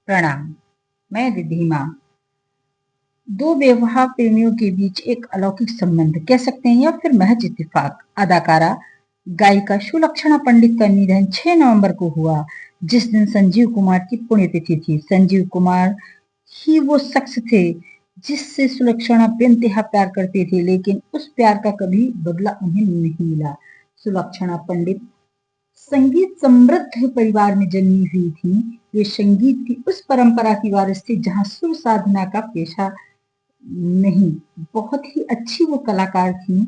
प्रणाम। मैं रिद्धिमा। दो बेवफा प्रेमियों के बीच एक अलौकिक संबंध कह सकते हैं या फिर महज इत्तेफाक। अदाकारा गायिका सुलक्षणा पंडित का निधन 6 नवंबर को हुआ, जिस दिन संजीव कुमार की पुण्यतिथि थी। संजीव कुमार ही वो शख्स थे जिससे सुलक्षणा बेइंतहा प्यार करते थे, लेकिन उस प्यार का कभी बदला उन्हें नहीं मिला। सुलक्षणा पंडित संगीत समृद्ध परिवार में जन्मी हुई थी। वे संगीत की उस परंपरा की वारिस थी जहां सुर साधना का पेशा नहीं, बहुत ही अच्छी वो कलाकार थी।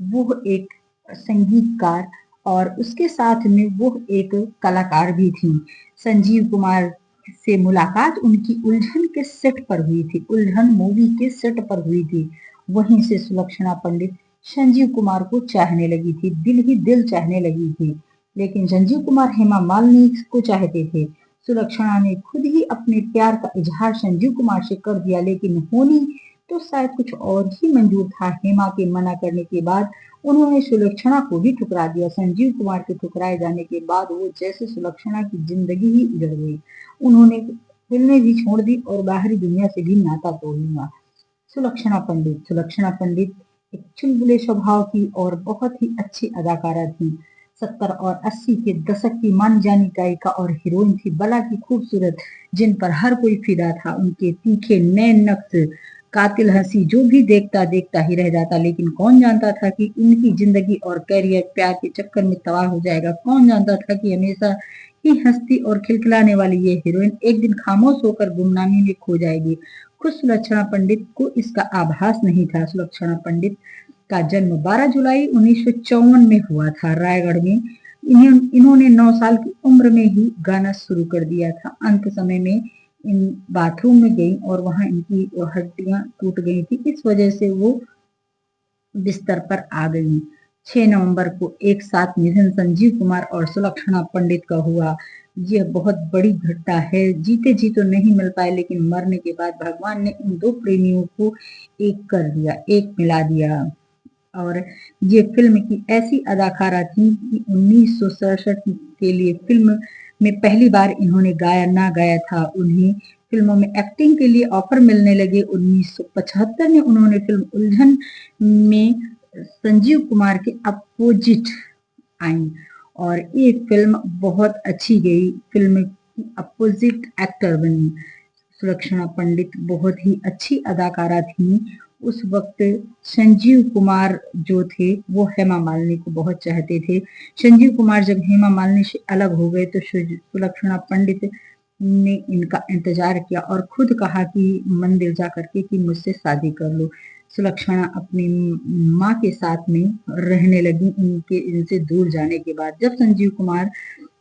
वो एक संगीतकार और उसके साथ में वो एक कलाकार भी थी। संजीव कुमार से मुलाकात उनकी उल्झन के सेट पर हुई थी, उल्झन मूवी के सेट पर हुई थी। वहीं से सुलक्षणा पंडित संजीव कुमार को चाहने लगी थी, दिल ही दिल चाहने लगी थी। लेकिन संजीव कुमार हेमा मालिनी को चाहते थे। सुलक्षणा ने खुद ही अपने प्यार का इजहार संजीव कुमार से कर दिया, लेकिन होनी तो शायद कुछ और ही मंजूर था। हेमा के मना करने के बाद उन्होंने सुलक्षणा को भी ठुकरा दिया। संजीव कुमार के ठुकराए जाने के बाद वो जैसे सुलक्षणा की जिंदगी ही उजड़ गई। उन्होंने फिल्में भी छोड़ दी और बाहरी दुनिया से भी नाता तोड़ लिया। सुलक्षणा पंडित एक चुलबुले स्वभाव की और बहुत ही अच्छी अदाकारा थी। 70 और 80 के दशक की मानी जानी गायिका और हीरोइन थी। बला की खूबसूरत, जिन पर हर कोई फिदा था। उनके तीखे नैन नक्श, कातिल हंसी, जो भी देखता देखता ही रह जाता। लेकिन कौन जानता था कि इनकी जिंदगी और कैरियर प्यार के चक्कर में तबाह हो जाएगा। कौन जानता था कि हमेशा ही हंसती और खिलखिलाने वाली ये हीरोइन एक दिन खामोश होकर गुमनामी में खो जाएगी। खुद सुलक्षणा पंडित को इसका आभास नहीं था। सुलक्षणा पंडित का जन्म 12 जुलाई 1954 में हुआ था, रायगढ़ में। इन्होंने 9 साल की उम्र में ही गाना शुरू कर दिया था। अंत समय में इन बाथरूम में गई और वहां इनकी हड्डियां टूट गई थी, इस वजह से वो बिस्तर पर आ गई। 6 नवंबर को एक साथ निधन संजीव कुमार और सुलक्षणा पंडित का हुआ। यह बहुत बड़ी घटना है। जीते जी तो नहीं मिल पाए, लेकिन मरने के बाद भगवान ने इन दो प्रेमियों को एक कर दिया, एक मिला दिया। और ये फिल्म की ऐसी अदाकारा थी कि 1967 के लिए फिल्म में पहली बार इन्होंने ना गाया था। उन्हें फिल्मों में एक्टिंग के लिए ऑफर मिलने लगे। 1975 में उन्होंने फिल्म उल्झन में संजीव कुमार के अपोजिट आई और ये फिल्म बहुत अच्छी गई। फिल्म की अपोजिट एक्टर बनी। सुलक्षणा पंडित बहुत ही अच्छी अदाकारा थी। उस वक्त संजीव कुमार जो थे वो हेमा मालिनी को बहुत चाहते थे। संजीव कुमार जब हेमा मालिनी से अलग हो गए तो सुलक्षणा पंडित ने इनका इंतजार किया और खुद कहा कि मंदिर जा करके कि मुझसे शादी कर लो। सुलक्षणा अपनी माँ के साथ में रहने लगी इनसे दूर जाने के बाद। जब संजीव कुमार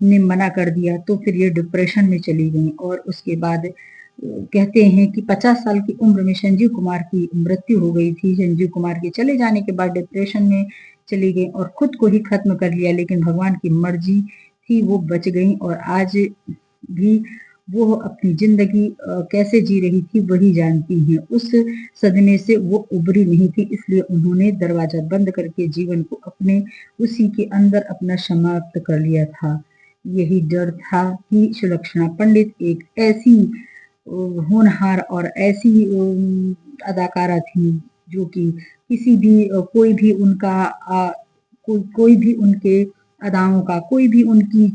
ने मना कर दिया तो फिर ये डिप्रेशन में चली गई और उसके बाद कहते हैं कि 50 साल की उम्र में संजीव कुमार की मृत्यु हो गई थी। संजीव कुमार के चले जाने के बाद डिप्रेशन में चली गई और खुद को ही खत्म कर लिया, लेकिन भगवान की मर्जी थी वो बच गई और आज भी वो अपनी जिंदगी कैसे जी रही थी वही जानती हैं। उस सदमे से वो उबरी नहीं थी, इसलिए उन्होंने दरवाजा बंद करके जीवन को अपने उसी के अंदर अपना समाप्त कर लिया था। यही डर था कि सुलक्षणा पंडित एक ऐसी होनहार और ऐसी अदाकारा थी जो कि किसी भी कोई भी उनका कोई भी उनके अदाओं का, कोई भी उनकी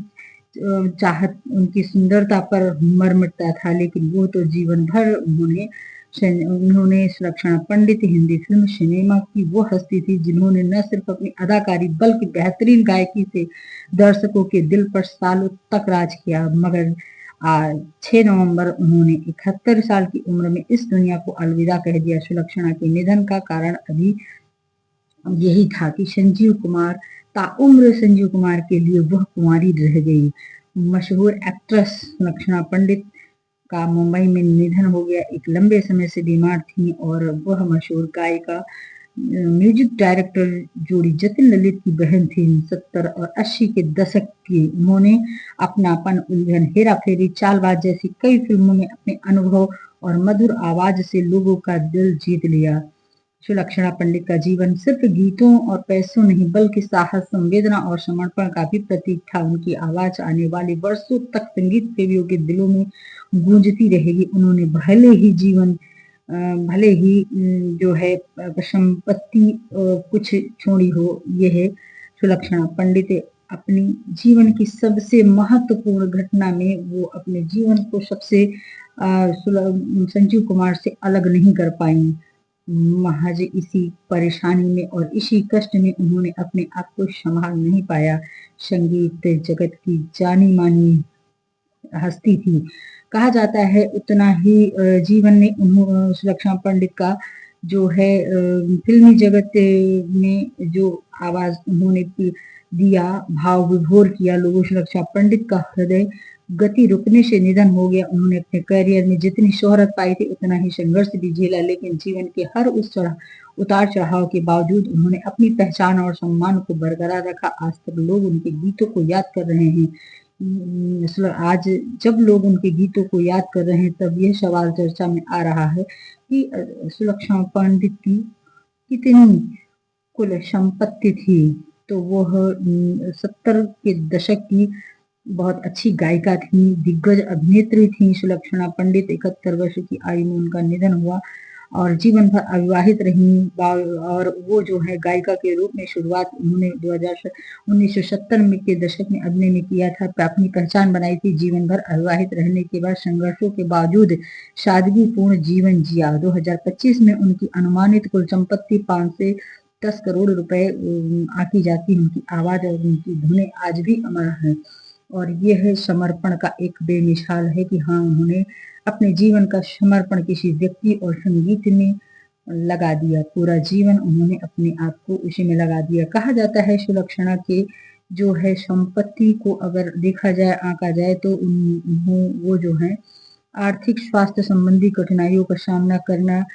चाहत, उनकी सुंदरता पर मर मिटता था। लेकिन वो तो जीवन भर उन्होंने सुलक्षणा पंडित हिंदी फिल्म सिनेमा की वो हस्ती थी जिन्होंने न सिर्फ अपनी अदाकारी बल्कि बेहतरीन गायकी से दर्शकों के दिल पर सालों तक राज किया। मगर 6 नवंबर उन्होंने 71 साल की उम्र में इस दुनिया को अलविदा कह दिया। सुलक्षणा के निधन का कारण अभी यही था कि संजीव कुमार ताउम्र संजीव कुमार के लिए वह कुंवारी रह गई। मशहूर एक्ट्रेस सुलक्षणा पंडित का मुंबई में निधन हो गया। एक लंबे समय से बीमार थी और वह मशहूर गायिका म्यूजिक डायरेक्टर जोड़ी जतिन ललित की बहन थी। 70 और 80 के दशक की उन्होंने अपनापन, उलझन, हेरा फेरी, चालबाज जैसी कई फिल्मों में अपने अनुभव और मधुर आवाज से लोगों का दिल जीत लिया। सुलक्षणा पंडित का जीवन सिर्फ गीतों और पैसों नहीं बल्कि साहस, संवेदना और समर्पण का भी प्रतीक था। उनकी आवाज आने वाले वर्षों तक संगीत प्रेमियों के दिलों में गूंजती रहेगी। उन्होंने भले ही जो है संपत्ति कुछ छोड़ी हो, ये है सुलक्षणा पंडित अपनी जीवन की सबसे महत्वपूर्ण घटना में वो अपने जीवन को सबसे संजीव कुमार से अलग नहीं कर पाई। महज इसी परेशानी में और इसी कष्ट में उन्होंने अपने आप को संभाल नहीं पाया। संगीत जगत की जानी मानी हस्ती थी। कहा जाता है उतना ही जीवन में सुलक्षणा पंडित का जो है फिल्मी जगत में जो आवाज उन्होंने दिया, भाव विभोर किया लोगों। सुलक्षणा पंडित का हृदय गति रुकने से निधन हो गया। उन्होंने अपने करियर में जितनी शोहरत पाई थी उतना ही संघर्ष भी झेला, लेकिन जीवन के हर उतार चढ़ाव के बावजूद उन्होंने अपनी पहचान और सम्मान को बरकरार रखा। आज तक लोग उनके गीतों को याद कर रहे हैं। आज जब लोग उनके गीतों को याद कर रहे हैं तब यह सवाल चर्चा में आ रहा है कि सुलक्षणा पंडित की कितनी कुल संपत्ति थी। तो वह 70 के दशक की बहुत अच्छी गायिका थी, दिग्गज अभिनेत्री थी सुलक्षणा पंडित। 71 वर्ष की आयु में उनका निधन हुआ और जीवन भर अविवाहित रही। और वो जो है गायिका के रूप में शुरुआत उन्होंने 1970 में के दशक में अभिनय में किया था, अपनी पहचान बनाई थी। जीवन भर अविवाहित रहने के बाद संघर्षों के बावजूद सादगीपूर्ण जीवन जिया। 2025 में उनकी अनुमानित कुल संपत्ति 5 से 10 करोड़ रुपए आकी जाती। उनकी आवाज और उनकी धुनें आज भी अमर है और यह समर्पण का एक बेमिसाल है कि हाँ, उन्होंने अपने जीवन का समर्पण किसी व्यक्ति और संगीत में लगा दिया। पूरा जीवन उन्होंने अपने आप को उसी में लगा दिया। कहा जाता है सुलक्षणा के जो है संपत्ति को अगर देखा जाए, आंका जाए तो वो जो है आर्थिक स्वास्थ्य संबंधी कठिनाइयों का सामना करना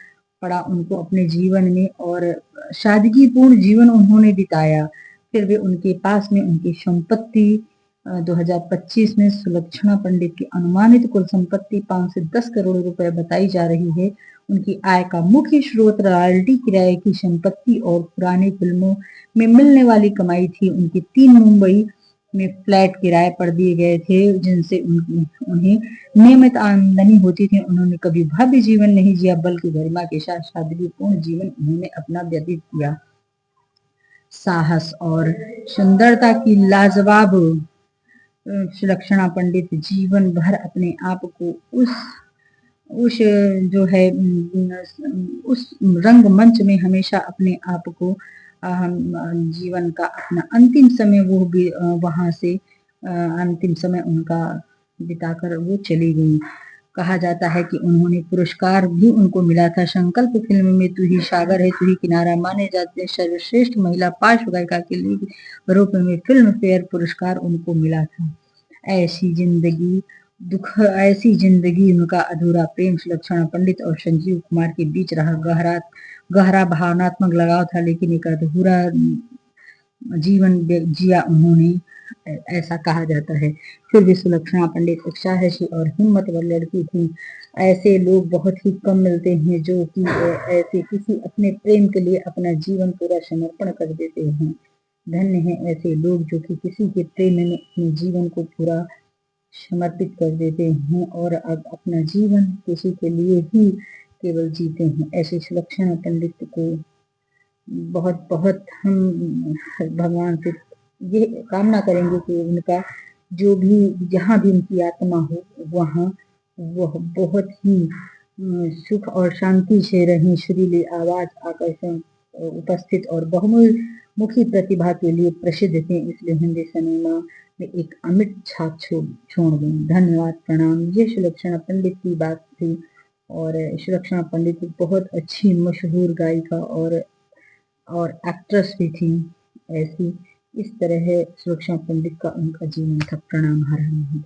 पड़ा उनको अपने जीवन में और सादगीपूर्ण जीवन उन्होंने बिताया। फिर भी उनके पास में उनकी संपत्ति 2025 में सुलक्षणा पंडित की अनुमानित कुल संपत्ति 5 से 10 करोड़ रुपए बताई जा रही है। उनकी आय का मुख्य स्रोत रॉयल्टी, किराए की संपत्ति और पुरानी फिल्मों में मिलने वाली कमाई थी। उनके 3 मुंबई में फ्लैट किराए पर दिए गए थे जिनसे उन्हें नियमित आमदनी होती थी। उन्होंने कभी भव्य जीवन नहीं जिया बल्कि गरिमा के साथ सादगीपूर्ण जीवन उन्होंने अपना व्यतीत किया। साहस और सुंदरता की लाजवाब सुलक्षणा पंडित जीवन भर अपने आप को उस जो है उस रंगमंच में हमेशा अपने आप को जीवन का अपना अंतिम समय वो भी वहां से अंतिम समय उनका बिताकर वो चली गई। कहा जाता है कि उन्होंने पुरस्कार भी उनको मिला था। संकल्प फिल्म में तू ही सागर है तू ही किनारा माने जाते सर्वश्रेष्ठ महिला पार्श्व गायिका के लिए रूप में फिल्म फेयर पुरस्कार उनको मिला था। ऐसी जिंदगी उनका अधूरा प्रेम सुलक्षणा पंडित और संजीव कुमार के बीच रहा। गहरा भावनात्मक लगाव था, लेकिन एक अधूरा जीवन जिया उन्होंने, ऐसा कहा जाता है। फिर भी सुलक्षणा पंडित एक साहसी और हिम्मतवर लड़की थी। ऐसे लोग बहुत ही कम मिलते हैं जो कि ऐसे किसी अपने प्रेम के लिए अपना जीवन पूरा समर्पण कर देते हैं। धन्य है ऐसे लोग जो कि किसी के प्रेम में अपने जीवन को पूरा समर्पित कर देते हैं और अब अपना जीवन किसी के लिए ही केवल जीते हैं। ऐसे सुलक्षणा पंडित को बहुत बहुत हम भगवान से ये कामना करेंगे कि उनका जो भी जहाँ भी उनकी आत्मा हो वहाँ वह बहुत ही सुख और शांति से रही। सुरीली आवाज, आकर्षण, उपस्थित और बहुमुखी प्रतिभा के लिए प्रसिद्ध थे, इसलिए हिंदी सिनेमा में एक अमिट छाप छोड़ गई। धन्यवाद, प्रणाम। ये सुलक्षणा पंडित की बात थी और सुलक्षणा पंडित बहुत अच्छी मशहूर गायिका और एक्ट्रेस भी थी। ऐसी इस तरह सुलक्षणा पंडित का उनका जीवन था। प्रणाम। हर हर।